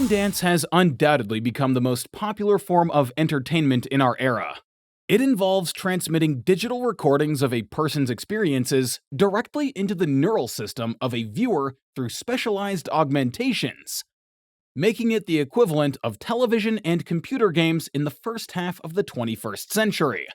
Braindance has undoubtedly become the most popular form of entertainment in our era. It involves transmitting digital recordings of a person's experiences directly into the neural system of a viewer through specialized augmentations, making it the equivalent of television and computer games in the first half of the 21st century.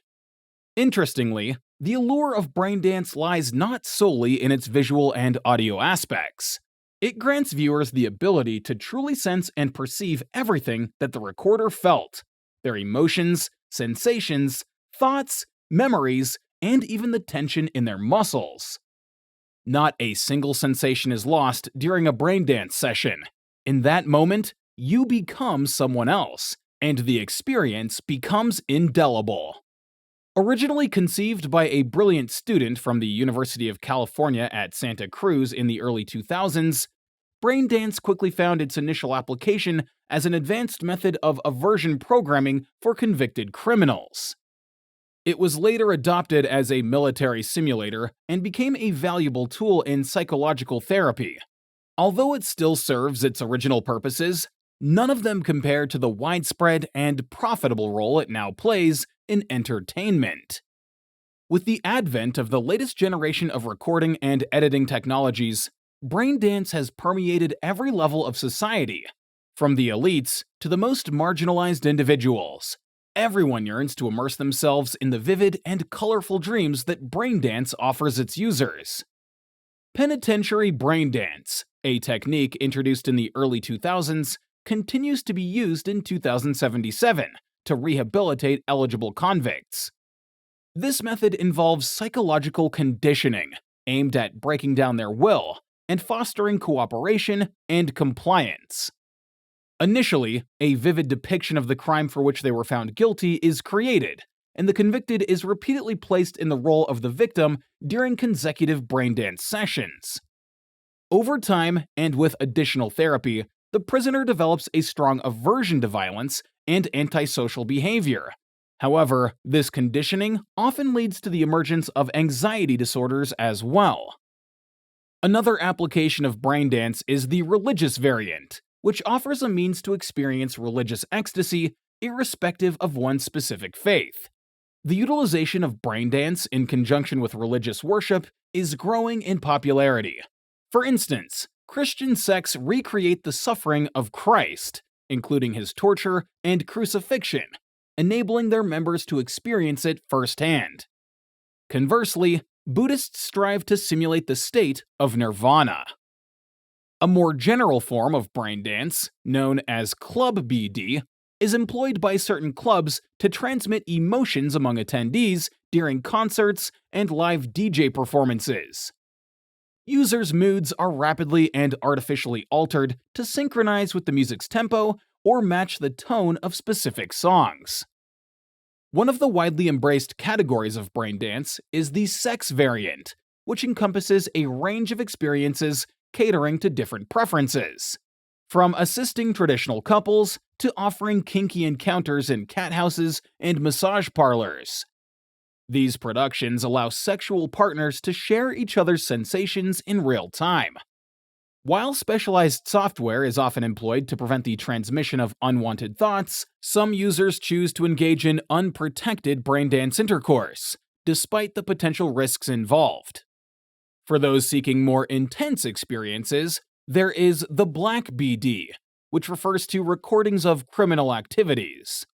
Interestingly, the allure of Braindance lies not solely in its visual and audio aspects. It grants viewers the ability to truly sense and perceive everything that the recorder felt, their emotions, sensations, thoughts, memories, and even the tension in their muscles. Not a single sensation is lost during a Braindance session. In that moment, you become someone else, and the experience becomes indelible. Originally conceived by a brilliant student from the University of California at Santa Cruz in the early 2000s, Braindance quickly found its initial application as an advanced method of aversion programming for convicted criminals. It was later adopted as a military simulator and became a valuable tool in psychological therapy. Although it still serves its original purposes, none of them compare to the widespread and profitable role it now plays in entertainment. With the advent of the latest generation of recording and editing technologies, Braindance has permeated every level of society, from the elites to the most marginalized individuals. Everyone yearns to immerse themselves in the vivid and colorful dreams that Braindance offers its users. Penitentiary Braindance, a technique introduced in the early 2000s, continues to be used in 2077 to rehabilitate eligible convicts. This method involves psychological conditioning, aimed at breaking down their will and fostering cooperation and compliance. Initially, a vivid depiction of the crime for which they were found guilty is created, and the convicted is repeatedly placed in the role of the victim during consecutive Braindance sessions. Over time, and with additional therapy, the prisoner develops a strong aversion to violence and antisocial behavior. However, this conditioning often leads to the emergence of anxiety disorders as well. Another application of Braindance is the religious variant, which offers a means to experience religious ecstasy irrespective of one's specific faith. The utilization of Braindance in conjunction with religious worship is growing in popularity. For instance, Christian sects recreate the suffering of Christ, including his torture and crucifixion, enabling their members to experience it firsthand. Conversely, Buddhists strive to simulate the state of nirvana. A more general form of Braindance, known as Club BD, is employed by certain clubs to transmit emotions among attendees during concerts and live DJ performances. Users' moods are rapidly and artificially altered to synchronize with the music's tempo or match the tone of specific songs. One of the widely embraced categories of Braindance is the sex variant, which encompasses a range of experiences catering to different preferences, from assisting traditional couples to offering kinky encounters in cat houses and massage parlors. These productions allow sexual partners to share each other's sensations in real time. While specialized software is often employed to prevent the transmission of unwanted thoughts, some users choose to engage in unprotected Braindance intercourse, despite the potential risks involved. For those seeking more intense experiences, there is the Black BD, which refers to recordings of criminal activities.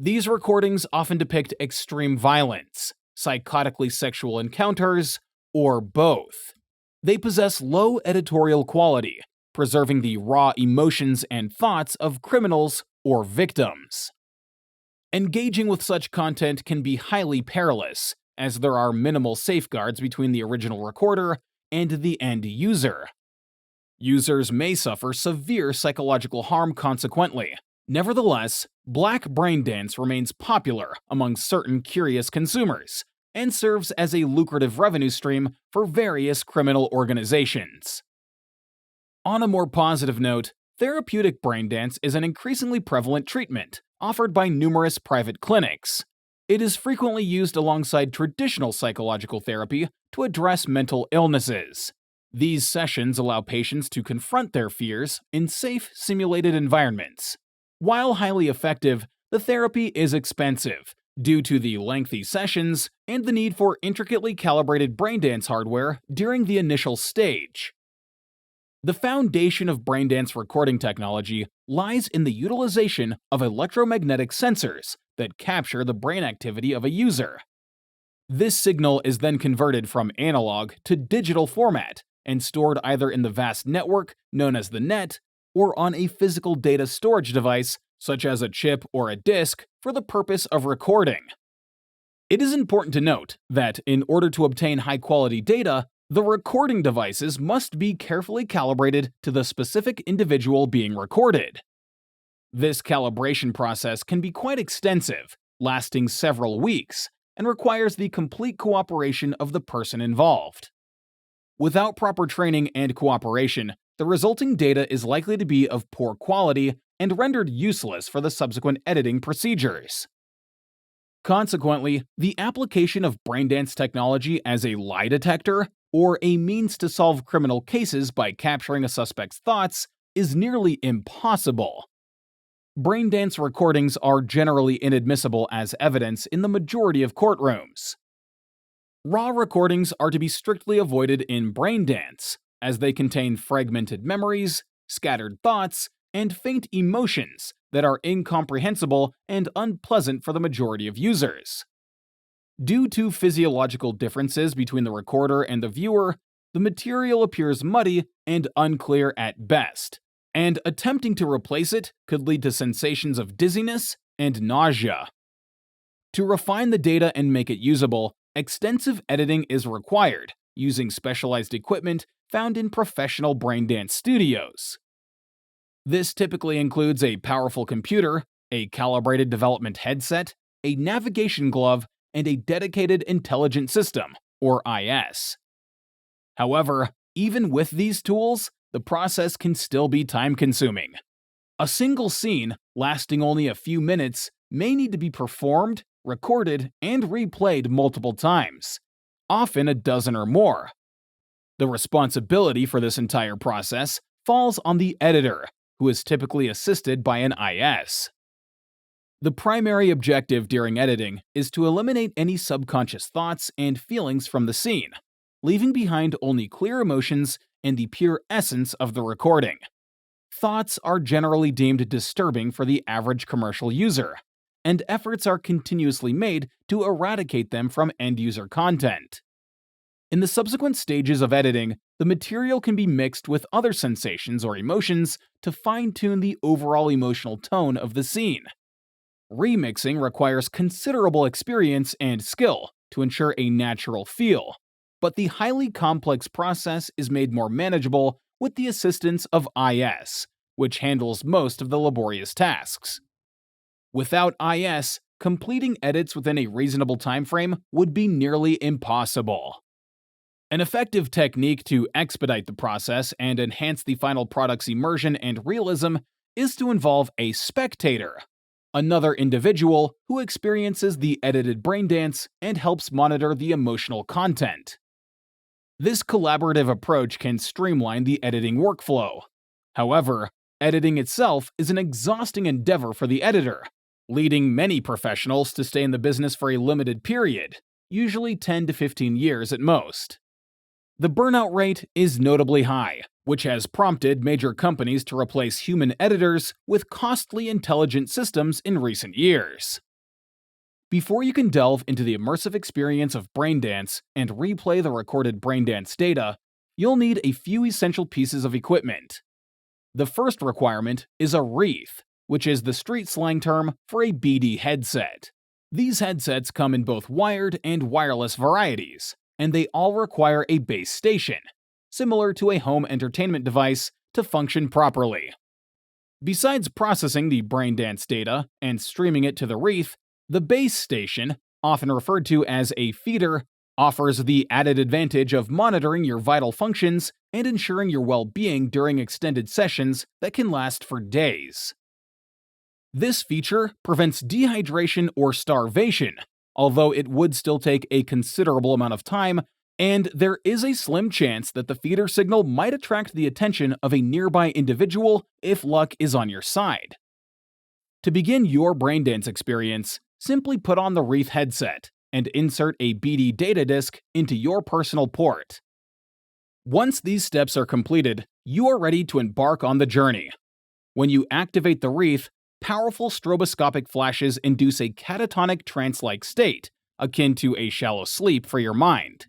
These recordings often depict extreme violence, psychotically sexual encounters, or both. They possess low editorial quality, preserving the raw emotions and thoughts of criminals or victims. Engaging with such content can be highly perilous, as there are minimal safeguards between the original recorder and the end user. Users may suffer severe psychological harm consequently. Nevertheless, Black Braindance remains popular among certain curious consumers and serves as a lucrative revenue stream for various criminal organizations. On a more positive note, therapeutic Braindance is an increasingly prevalent treatment offered by numerous private clinics. It is frequently used alongside traditional psychological therapy to address mental illnesses. These sessions allow patients to confront their fears in safe, simulated environments. While highly effective, the therapy is expensive due to the lengthy sessions and the need for intricately calibrated braindance hardware during the initial stage. The foundation of braindance recording technology lies in the utilization of electromagnetic sensors that capture the brain activity of a user. This signal is then converted from analog to digital format and stored either in the vast network known as the net or on a physical data storage device such as a chip or a disk for the purpose of recording. It is important to note that in order to obtain high-quality data, the recording devices must be carefully calibrated to the specific individual being recorded. This calibration process can be quite extensive, lasting several weeks, and requires the complete cooperation of the person involved. Without proper training and cooperation, the resulting data is likely to be of poor quality and rendered useless for the subsequent editing procedures. Consequently, the application of braindance technology as a lie detector or a means to solve criminal cases by capturing a suspect's thoughts is nearly impossible. Braindance recordings are generally inadmissible as evidence in the majority of courtrooms. Raw recordings are to be strictly avoided in braindance, as they contain fragmented memories, scattered thoughts, and faint emotions that are incomprehensible and unpleasant for the majority of users. Due to physiological differences between the recorder and the viewer, the material appears muddy and unclear at best, and attempting to replace it could lead to sensations of dizziness and nausea. To refine the data and make it usable, extensive editing is required, using specialized equipment found in professional braindance studios. This typically includes a powerful computer, a calibrated development headset, a navigation glove, and a dedicated intelligent system, or IS. However, even with these tools, the process can still be time-consuming. A single scene, lasting only a few minutes, may need to be performed, recorded, and replayed multiple times, often a dozen or more. The responsibility for this entire process falls on the editor, who is typically assisted by an IS. The primary objective during editing is to eliminate any subconscious thoughts and feelings from the scene, leaving behind only clear emotions and the pure essence of the recording. Thoughts are generally deemed disturbing for the average commercial user, and efforts are continuously made to eradicate them from end-user content. In the subsequent stages of editing, the material can be mixed with other sensations or emotions to fine-tune the overall emotional tone of the scene. Remixing requires considerable experience and skill to ensure a natural feel, but the highly complex process is made more manageable with the assistance of IS, which handles most of the laborious tasks. Without IS, completing edits within a reasonable time frame would be nearly impossible. An effective technique to expedite the process and enhance the final product's immersion and realism is to involve a spectator, another individual who experiences the edited braindance and helps monitor the emotional content. This collaborative approach can streamline the editing workflow. However, editing itself is an exhausting endeavor for the editor, leading many professionals to stay in the business for a limited period, usually 10 to 15 years at most. The burnout rate is notably high, which has prompted major companies to replace human editors with costly intelligent systems in recent years. Before you can delve into the immersive experience of braindance and replay the recorded braindance data, you'll need a few essential pieces of equipment. The first requirement is a wreath, which is the street slang term for a BD headset. These headsets come in both wired and wireless varieties, and they all require a base station, similar to a home entertainment device, to function properly. Besides processing the braindance data and streaming it to the wreath, the base station, often referred to as a feeder, offers the added advantage of monitoring your vital functions and ensuring your well-being during extended sessions that can last for days. This feature prevents dehydration or starvation, although it would still take a considerable amount of time And there is a slim chance that the feeder signal might attract the attention of a nearby individual if luck is on your side. To begin your Braindance experience, simply put on the Wreath headset and insert a BD data disk into your personal port. Once these steps are completed, you are ready to embark on the journey. When you activate the Wreath, powerful stroboscopic flashes induce a catatonic trance-like state, akin to a shallow sleep for your mind.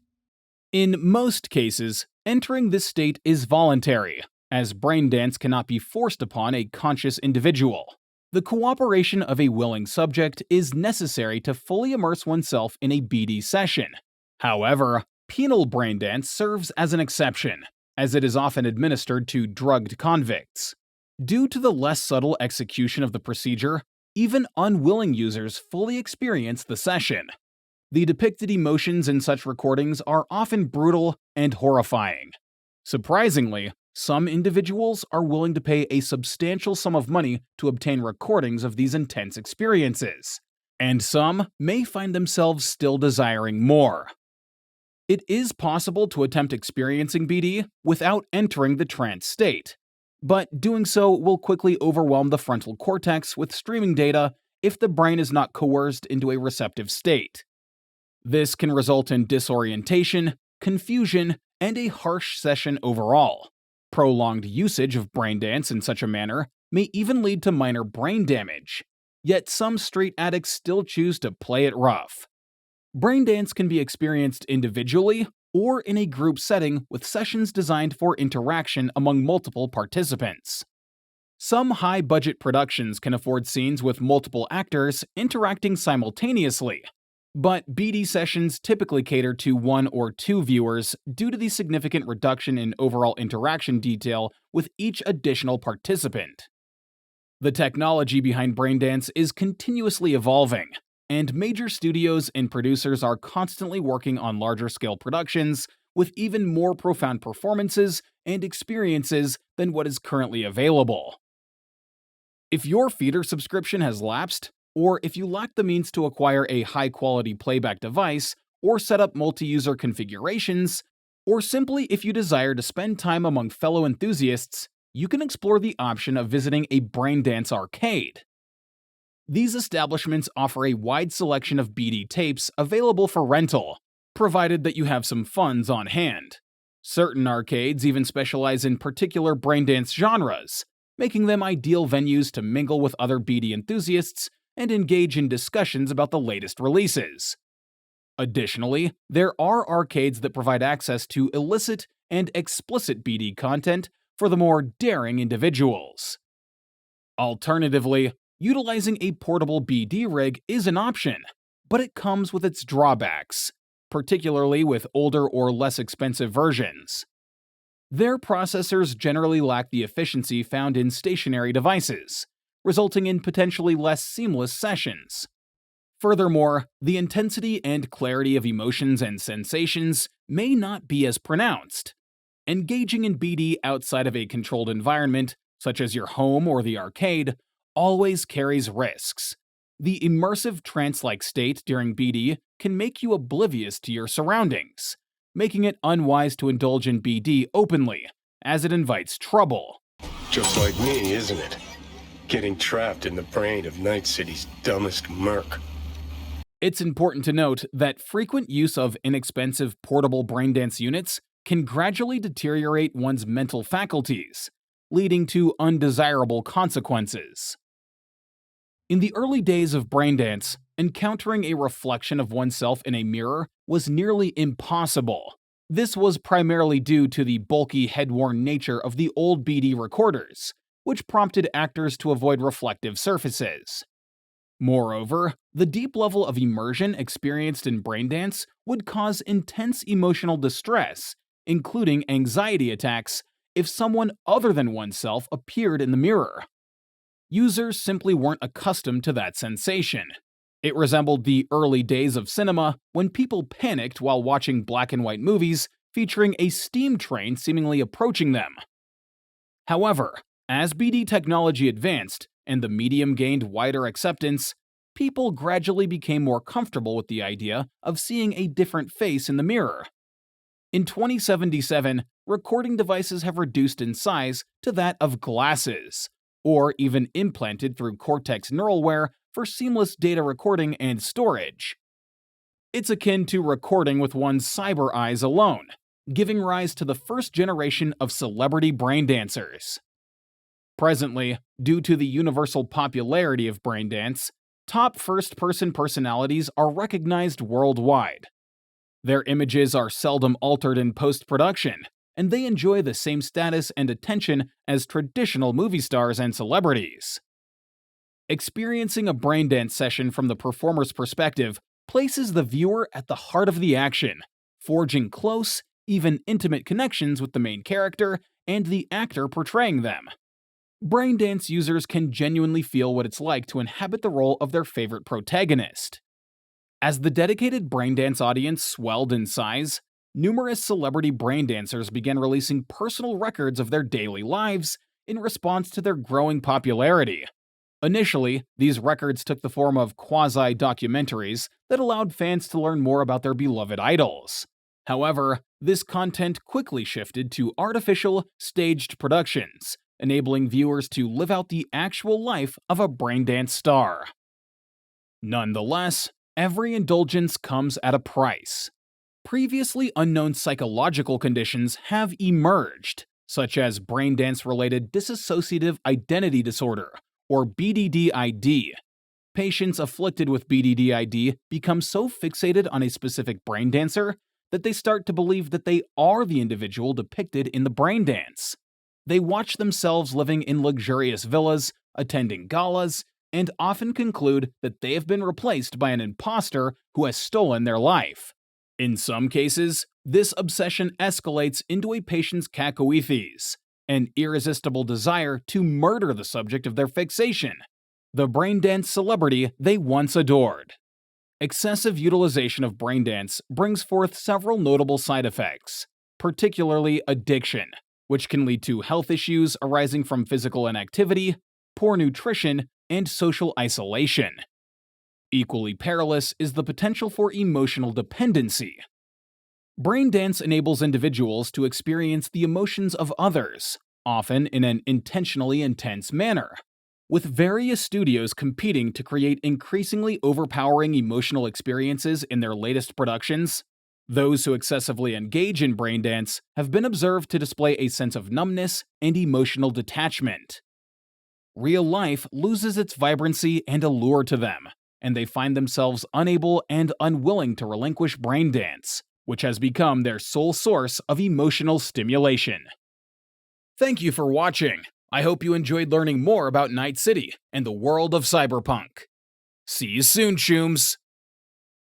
In most cases, entering this state is voluntary, as Braindance cannot be forced upon a conscious individual. The cooperation of a willing subject is necessary to fully immerse oneself in a BD session. However, penal Braindance serves as an exception, as it is often administered to drugged convicts. Due to the less subtle execution of the procedure, even unwilling users fully experience the session. The depicted emotions in such recordings are often brutal and horrifying. Surprisingly, some individuals are willing to pay a substantial sum of money to obtain recordings of these intense experiences, and some may find themselves still desiring more. It is possible to attempt experiencing BD without entering the trance state, but doing so will quickly overwhelm the frontal cortex with streaming data if the brain is not coerced into a receptive state. This can result in disorientation, confusion, and a harsh session overall. Prolonged usage of Braindance in such a manner may even lead to minor brain damage, yet some street addicts still choose to play it rough. Braindance can be experienced individually or in a group setting with sessions designed for interaction among multiple participants. Some high-budget productions can afford scenes with multiple actors interacting simultaneously, but BD sessions typically cater to 1 or 2 viewers due to the significant reduction in overall interaction detail with each additional participant. The technology behind Braindance is continuously evolving, and major studios and producers are constantly working on larger-scale productions with even more profound performances and experiences than what is currently available. If your feeder subscription has lapsed, or if you lack the means to acquire a high-quality playback device or set up multi-user configurations, or simply if you desire to spend time among fellow enthusiasts, you can explore the option of visiting a Braindance arcade. These establishments offer a wide selection of BD tapes available for rental, provided that you have some funds on hand. Certain arcades even specialize in particular Braindance genres, making them ideal venues to mingle with other BD enthusiasts and engage in discussions about the latest releases. Additionally, there are arcades that provide access to illicit and explicit BD content for the more daring individuals. Alternatively, utilizing a portable BD rig is an option, but it comes with its drawbacks, particularly with older or less expensive versions. Their processors generally lack the efficiency found in stationary devices, resulting in potentially less seamless sessions. Furthermore, the intensity and clarity of emotions and sensations may not be as pronounced. Engaging in BD outside of a controlled environment, such as your home or the arcade, always carries risks. The immersive trance-like state during BD can make you oblivious to your surroundings, making it unwise to indulge in BD openly, as it invites trouble. Just like me, isn't it? Getting trapped in the brain of Night City's dumbest merc. It's important to note that frequent use of inexpensive portable Braindance units can gradually deteriorate one's mental faculties, leading to undesirable consequences. In the early days of Braindance, encountering a reflection of oneself in a mirror was nearly impossible. This was primarily due to the bulky, head-worn nature of the old BD recorders, which prompted actors to avoid reflective surfaces. Moreover, the deep level of immersion experienced in Braindance would cause intense emotional distress, including anxiety attacks, if someone other than oneself appeared in the mirror. Users simply weren't accustomed to that sensation. It resembled the early days of cinema when people panicked while watching black and white movies featuring a steam train seemingly approaching them. However, as BD technology advanced and the medium gained wider acceptance, people gradually became more comfortable with the idea of seeing a different face in the mirror. In 2077, recording devices have reduced in size to that of glasses, or even implanted through cortex neuralware for seamless data recording and storage. It's akin to recording with one's cyber eyes alone, giving rise to the first generation of celebrity braindancers. Presently, due to the universal popularity of Braindance, top first-person personalities are recognized worldwide. Their images are seldom altered in post-production, and they enjoy the same status and attention as traditional movie stars and celebrities. Experiencing a Braindance session from the performer's perspective places the viewer at the heart of the action, forging close, even intimate connections with the main character and the actor portraying them. Braindance users can genuinely feel what it's like to inhabit the role of their favorite protagonist. As the dedicated Braindance audience swelled in size, numerous celebrity braindancers began releasing personal records of their daily lives in response to their growing popularity. Initially, these records took the form of quasi-documentaries that allowed fans to learn more about their beloved idols. However, this content quickly shifted to artificial, staged productions, enabling viewers to live out the actual life of a Braindance star. Nonetheless, every indulgence comes at a price. Previously unknown psychological conditions have emerged, such as Braindance-related dissociative identity disorder, or BDDID. Patients afflicted with BDDID become so fixated on a specific braindancer that they start to believe that they are the individual depicted in the braindance. They watch themselves living in luxurious villas, attending galas, and often conclude that they have been replaced by an imposter who has stolen their life. In some cases, this obsession escalates into a patient's cacoethes, an irresistible desire to murder the subject of their fixation, the braindance celebrity they once adored. Excessive utilization of braindance brings forth several notable side effects, particularly addiction, which can lead to health issues arising from physical inactivity, poor nutrition, and social isolation. Equally perilous is the potential for emotional dependency. Braindance enables individuals to experience the emotions of others, often in an intentionally intense manner, with various studios competing to create increasingly overpowering emotional experiences in their latest productions. Those who excessively engage in braindance have been observed to display a sense of numbness and emotional detachment. Real life loses its vibrancy and allure to them, and they find themselves unable and unwilling to relinquish braindance, which has become their sole source of emotional stimulation. Thank you for watching. I hope you enjoyed learning more about Night City and the world of Cyberpunk. See you soon, Chooms!